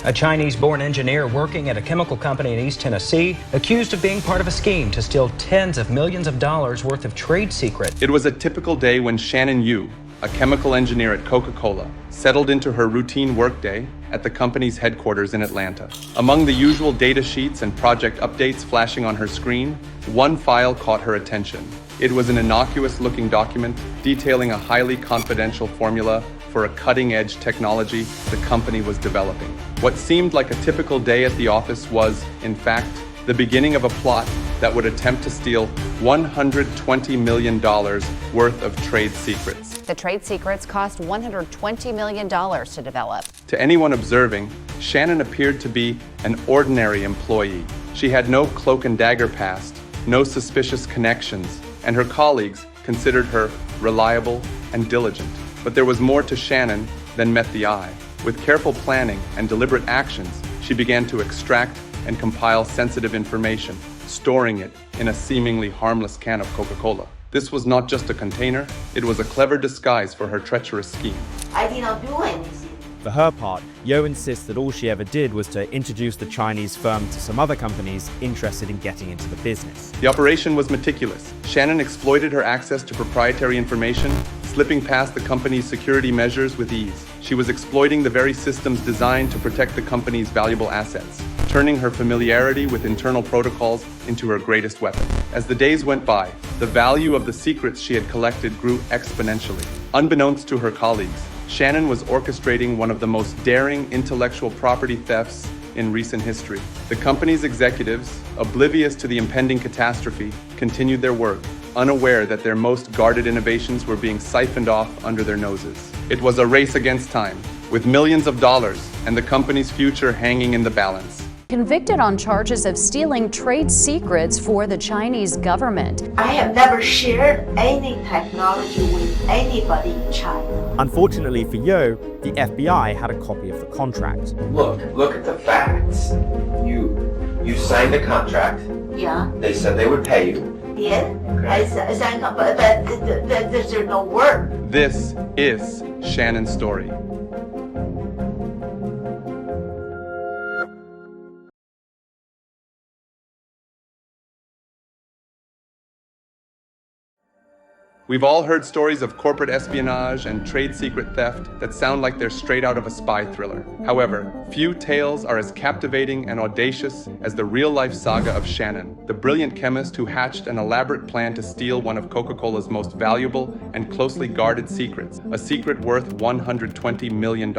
A Chinese-born engineer working at a chemical company in East Tennessee, accused of being part of a scheme to steal tens of millions of dollars worth of trade secrets. It was a typical day when Shannon You, a chemical engineer at Coca-Cola, settled into her routine workday at the company's headquarters in Atlanta. Among the usual data sheets and project updates flashing on her screen, one file caught her attention. It was an innocuous-looking document detailing a highly confidential formula for a cutting-edge technology the company was developing. What seemed like a typical day at the office was, in fact, the beginning of a plot that would attempt to steal $120 million worth of trade secrets. The trade secrets cost $120 million to develop. To anyone observing, Shannon appeared to be an ordinary employee. She had no cloak and dagger past, no suspicious connections, and her colleagues considered her reliable and diligent. But there was more to Shannon than met the eye. With careful planning and deliberate actions, she began to extract and compile sensitive information, storing it in a seemingly harmless can of Coca-Cola. This was not just a container, it was a clever disguise for her treacherous scheme. I did not do anything. For her part, Yo insists that all she ever did was to introduce the Chinese firm to some other companies interested in getting into the business. The operation was meticulous. Shannon exploited her access to proprietary information, slipping past the company's security measures with ease. She was exploiting the very systems designed to protect the company's valuable assets, turning her familiarity with internal protocols into her greatest weapon. As the days went by, the value of the secrets she had collected grew exponentially. Unbeknownst to her colleagues, Shannon was orchestrating one of the most daring intellectual property thefts in recent history. The company's executives, oblivious to the impending catastrophe, continued their work, unaware that their most guarded innovations were being siphoned off under their noses. It was a race against time, with millions of dollars and the company's future hanging in the balance. Convicted on charges of stealing trade secrets for the Chinese government. I have never shared any technology with anybody in China. Unfortunately for Yo, the FBI had a copy of the contract. Look at the facts. You signed a contract. Yeah. They said they would pay you. Yeah. Okay. I signed up, but there's no work. This is Shannon's story. We've all heard stories of corporate espionage and trade secret theft that sound like they're straight out of a spy thriller. However, few tales are as captivating and audacious as the real-life saga of Shannon, the brilliant chemist who hatched an elaborate plan to steal one of Coca-Cola's most valuable and closely guarded secrets, a secret worth $120 million.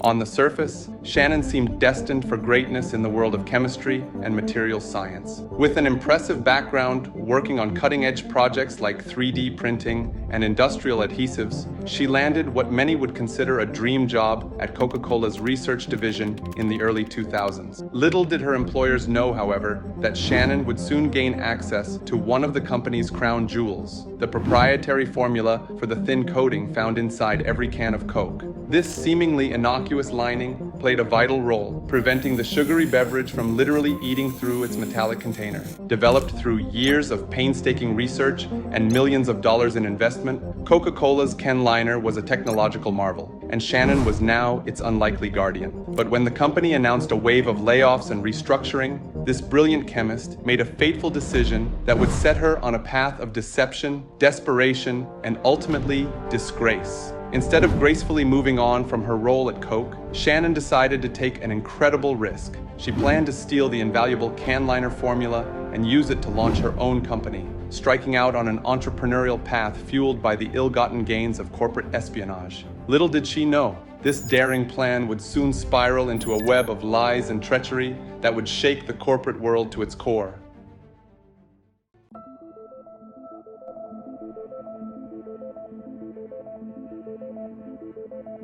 On the surface, Shannon seemed destined for greatness in the world of chemistry and material science. With an impressive background working on cutting-edge projects like 3D printing and industrial adhesives, she landed what many would consider a dream job at Coca-Cola's research division in the early 2000s. Little did her employers know, however, that Shannon would soon gain access to one of the company's crown jewels, the proprietary formula for the thin coating found inside every can of Coke. This seemingly innocuous lining played a vital role, preventing the sugary beverage from literally eating through its metallic container. Developed through years of painstaking research and millions of dollars in investment, Coca-Cola's Ken liner was a technological marvel, and Shannon was now its unlikely guardian. But when the company announced a wave of layoffs and restructuring, this brilliant chemist made a fateful decision that would set her on a path of deception, desperation, and ultimately disgrace. Instead of gracefully moving on from her role at Coke, Shannon decided to take an incredible risk. She planned to steal the invaluable can liner formula and use it to launch her own company, striking out on an entrepreneurial path fueled by the ill-gotten gains of corporate espionage. Little did she know, this daring plan would soon spiral into a web of lies and treachery that would shake the corporate world to its core.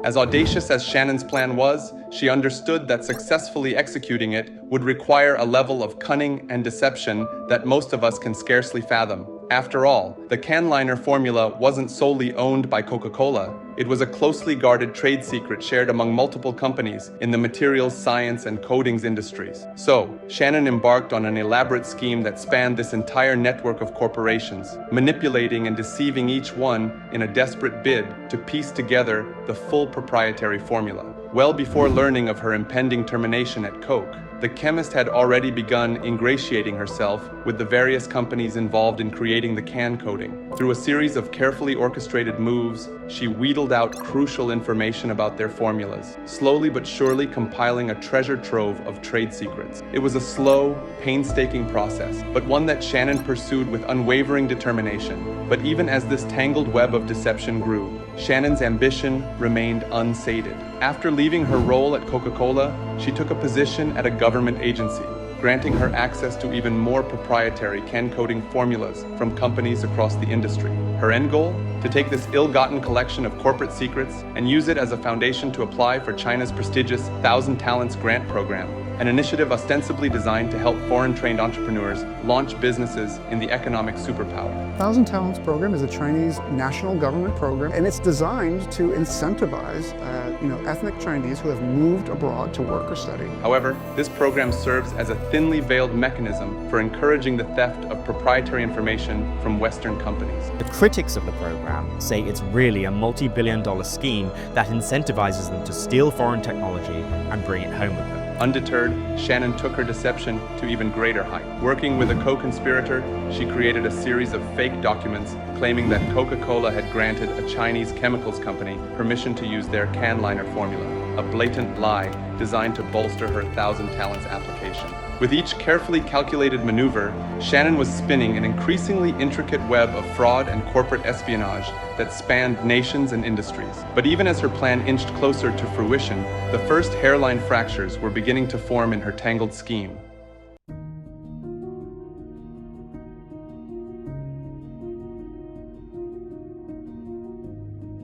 As audacious as Shannon's plan was, she understood that successfully executing it would require a level of cunning and deception that most of us can scarcely fathom. After all, the can liner formula wasn't solely owned by Coca-Cola. It was a closely guarded trade secret shared among multiple companies in the materials, science, and coatings industries. So, Shannon embarked on an elaborate scheme that spanned this entire network of corporations, manipulating and deceiving each one in a desperate bid to piece together the full proprietary formula. Well before learning of her impending termination at Coke, the chemist had already begun ingratiating herself with the various companies involved in creating the can coating. Through a series of carefully orchestrated moves, she wheedled out crucial information about their formulas, slowly but surely compiling a treasure trove of trade secrets. It was a slow, painstaking process, but one that Shannon pursued with unwavering determination. But even as this tangled web of deception grew, Shannon's ambition remained unsated. After leaving her role at Coca-Cola, she took a position at a government agency, granting her access to even more proprietary can coating formulas from companies across the industry. Her end goal? To take this ill-gotten collection of corporate secrets and use it as a foundation to apply for China's prestigious 1,000 Talents Grant Program, an initiative ostensibly designed to help foreign-trained entrepreneurs launch businesses in the economic superpower. 1,000 Talents program is a Chinese national government program, and it's designed to incentivize ethnic Chinese who have moved abroad to work or study. However, this program serves as a thinly veiled mechanism for encouraging the theft of proprietary information from Western companies. The critics of the program say it's really a multi-billion-dollar scheme that incentivizes them to steal foreign technology and bring it home with them. Undeterred, Shannon took her deception to even greater height. Working with a co-conspirator, she created a series of fake documents claiming that Coca-Cola had granted a Chinese chemicals company permission to use their can liner formula, a blatant lie designed to bolster her 1,000 Talents application. With each carefully calculated maneuver, Shannon was spinning an increasingly intricate web of fraud and corporate espionage that spanned nations and industries. But even as her plan inched closer to fruition, the first hairline fractures were beginning to form in her tangled scheme.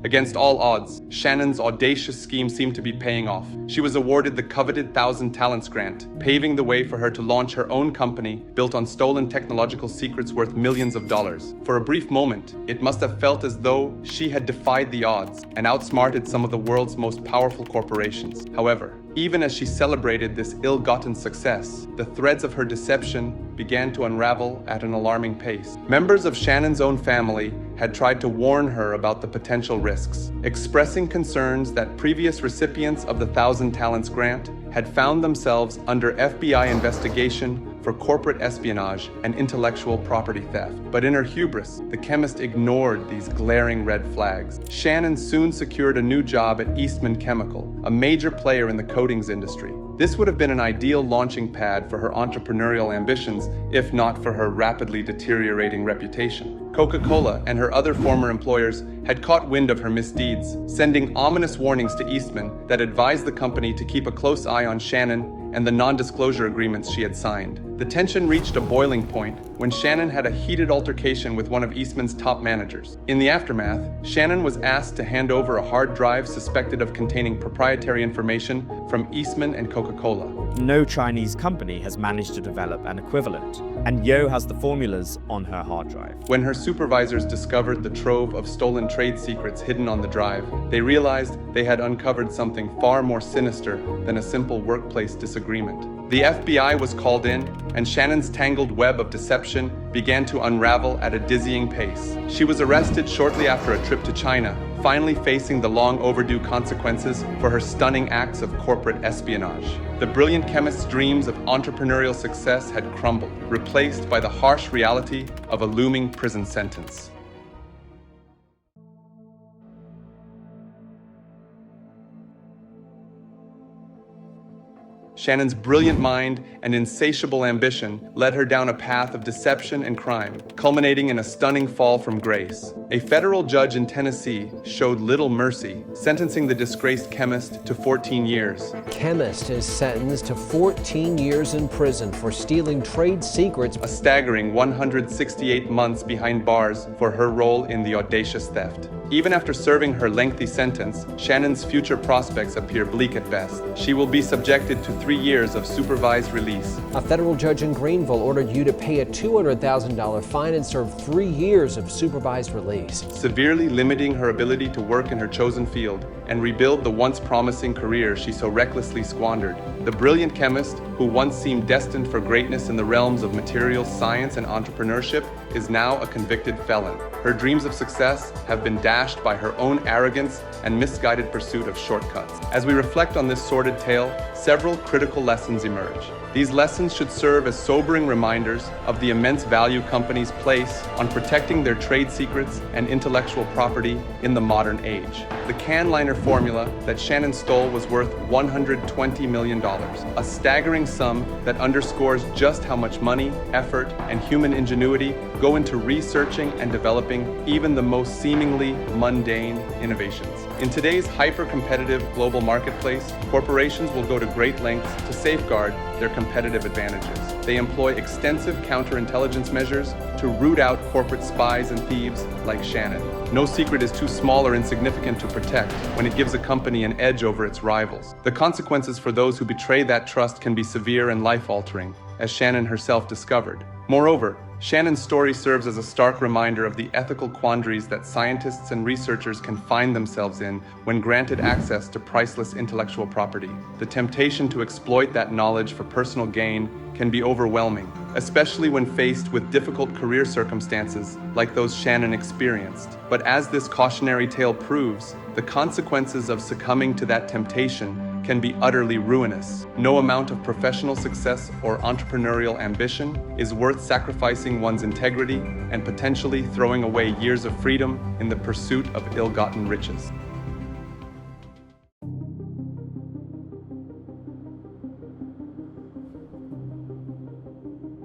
Against all odds, Shannon's audacious scheme seemed to be paying off. She was awarded the coveted 1,000 Talents grant, paving the way for her to launch her own company built on stolen technological secrets worth millions of dollars. For a brief moment, it must have felt as though she had defied the odds and outsmarted some of the world's most powerful corporations. However, even as she celebrated this ill-gotten success, the threads of her deception began to unravel at an alarming pace. Members of Shannon's own family had tried to warn her about the potential risks, expressing concerns that previous recipients of the 1,000 Talents grant had found themselves under FBI investigation for corporate espionage and intellectual property theft. But in her hubris, the chemist ignored these glaring red flags. Shannon soon secured a new job at Eastman Chemical, a major player in the coatings industry. This would have been an ideal launching pad for her entrepreneurial ambitions, if not for her rapidly deteriorating reputation. Coca-Cola and her other former employers had caught wind of her misdeeds, sending ominous warnings to Eastman that advised the company to keep a close eye on Shannon and the non-disclosure agreements she had signed. The tension reached a boiling point when Shannon had a heated altercation with one of Eastman's top managers. In the aftermath, Shannon was asked to hand over a hard drive suspected of containing proprietary information from Eastman and Coca-Cola. No Chinese company has managed to develop an equivalent, and Yo has the formulas on her hard drive. When her supervisors discovered the trove of stolen trade secrets hidden on the drive, they realized they had uncovered something far more sinister than a simple workplace disagreement. The FBI was called in, and Shannon's tangled web of deception began to unravel at a dizzying pace. She was arrested shortly after a trip to China, finally facing the long overdue consequences for her stunning acts of corporate espionage. The brilliant chemist's dreams of entrepreneurial success had crumbled, replaced by the harsh reality of a looming prison sentence. Shannon's brilliant mind and insatiable ambition led her down a path of deception and crime, culminating in a stunning fall from grace. A federal judge in Tennessee showed little mercy, sentencing the disgraced chemist to 14 years. Chemist is sentenced to 14 years in prison for stealing trade secrets. A staggering 168 months behind bars for her role in the audacious theft. Even after serving her lengthy sentence, Shannon's future prospects appear bleak at best. She will be subjected to 3 years of supervised release. A federal judge in Greenville ordered you to pay a $200,000 fine and serve 3 years of supervised release, severely limiting her ability to work in her chosen field and rebuild the once promising career she so recklessly squandered. The brilliant chemist, who once seemed destined for greatness in the realms of materials science and entrepreneurship, is now a convicted felon. Her dreams of success have been dashed by her own arrogance and misguided pursuit of shortcuts. As we reflect on this sordid tale, several critical lessons emerge. These lessons should serve as sobering reminders of the immense value companies place on protecting their trade secrets and intellectual property in the modern age. The can liner formula that Shannon stole was worth $120 million, a staggering sum that underscores just how much money, effort, and human ingenuity go into researching and developing even the most seemingly mundane innovations. In today's hyper-competitive global marketplace, corporations will go to great lengths to safeguard their competitive advantages. They employ extensive counterintelligence measures to root out corporate spies and thieves like Shannon. No secret is too small or insignificant to protect when it gives a company an edge over its rivals. The consequences for those who betray that trust can be severe and life-altering, as Shannon herself discovered. Moreover, Shannon's story serves as a stark reminder of the ethical quandaries that scientists and researchers can find themselves in when granted access to priceless intellectual property. The temptation to exploit that knowledge for personal gain can be overwhelming, especially when faced with difficult career circumstances like those Shannon experienced. But as this cautionary tale proves, the consequences of succumbing to that temptation can be utterly ruinous. No amount of professional success or entrepreneurial ambition is worth sacrificing one's integrity and potentially throwing away years of freedom in the pursuit of ill-gotten riches.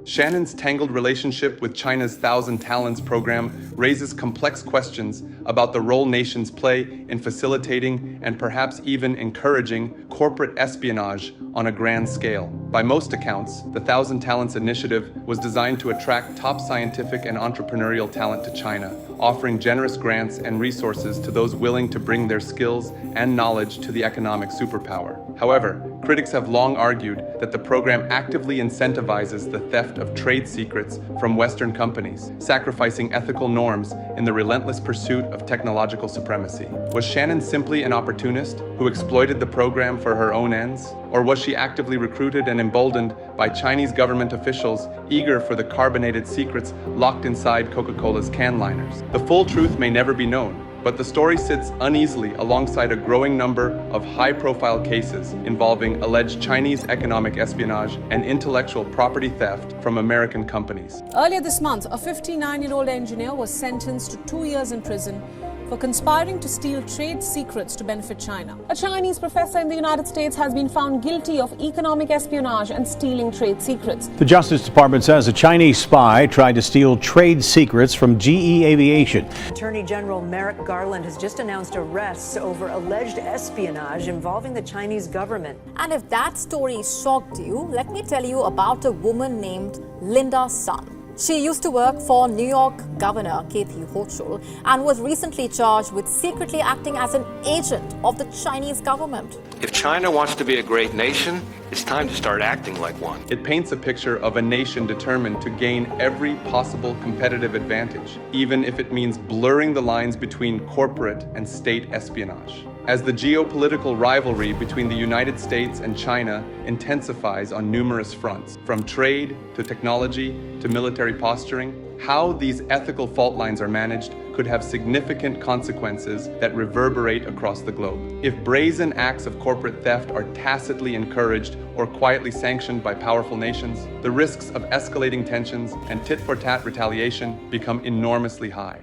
Shannon's tangled relationship with China's Thousand Talents program raises complex questions about the role nations play in facilitating and perhaps even encouraging corporate espionage on a grand scale. By most accounts, the Thousand Talents initiative was designed to attract top scientific and entrepreneurial talent to China, offering generous grants and resources to those willing to bring their skills and knowledge to the economic superpower. However, critics have long argued that the program actively incentivizes the theft of trade secrets from Western companies, sacrificing ethical norms in the relentless pursuit of technological supremacy. Was Shannon simply an opportunist who exploited the program for her own ends? Or was she actively recruited and emboldened by Chinese government officials eager for the carbonated secrets locked inside Coca-Cola's can liners? The full truth may never be known, but the story sits uneasily alongside a growing number of high-profile cases involving alleged Chinese economic espionage and intellectual property theft from American companies. Earlier this month, a 59-year-old engineer was sentenced to 2 years in prison for conspiring to steal trade secrets to benefit China. A Chinese professor in the United States has been found guilty of economic espionage and stealing trade secrets. The Justice Department says a Chinese spy tried to steal trade secrets from GE Aviation. Attorney General Merrick Garland has just announced arrests over alleged espionage involving the Chinese government. And if that story shocked you, let me tell you about a woman named Linda Sun. She used to work for New York Governor Kathy Hochul and was recently charged with secretly acting as an agent of the Chinese government. If China wants to be a great nation, it's time to start acting like one. It paints a picture of a nation determined to gain every possible competitive advantage, even if it means blurring the lines between corporate and state espionage. As the geopolitical rivalry between the United States and China intensifies on numerous fronts, from trade to technology to military posturing, how these ethical fault lines are managed could have significant consequences that reverberate across the globe. If brazen acts of corporate theft are tacitly encouraged or quietly sanctioned by powerful nations, the risks of escalating tensions and tit-for-tat retaliation become enormously high.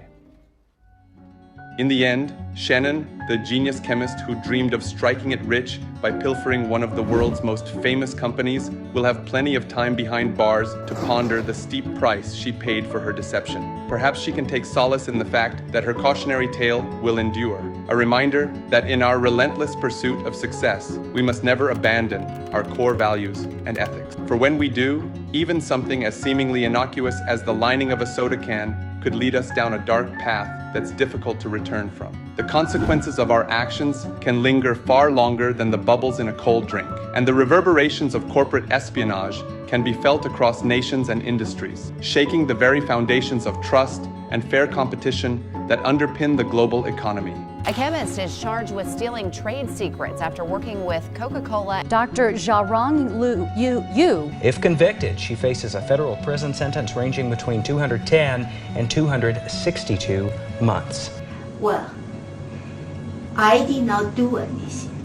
In the end, Shannon, the genius chemist who dreamed of striking it rich by pilfering one of the world's most famous companies, will have plenty of time behind bars to ponder the steep price she paid for her deception. Perhaps she can take solace in the fact that her cautionary tale will endure, a reminder that in our relentless pursuit of success, we must never abandon our core values and ethics. For when we do, even something as seemingly innocuous as the lining of a soda can could lead us down a dark path that's difficult to return from. The consequences of our actions can linger far longer than the bubbles in a cold drink, and the reverberations of corporate espionage can be felt across nations and industries, shaking the very foundations of trust and fair competition that underpin the global economy. A chemist is charged with stealing trade secrets after working with Coca-Cola. Dr. Adrien F. If convicted, she faces a federal prison sentence ranging between 210 and 262 months. Well, I did not do anything.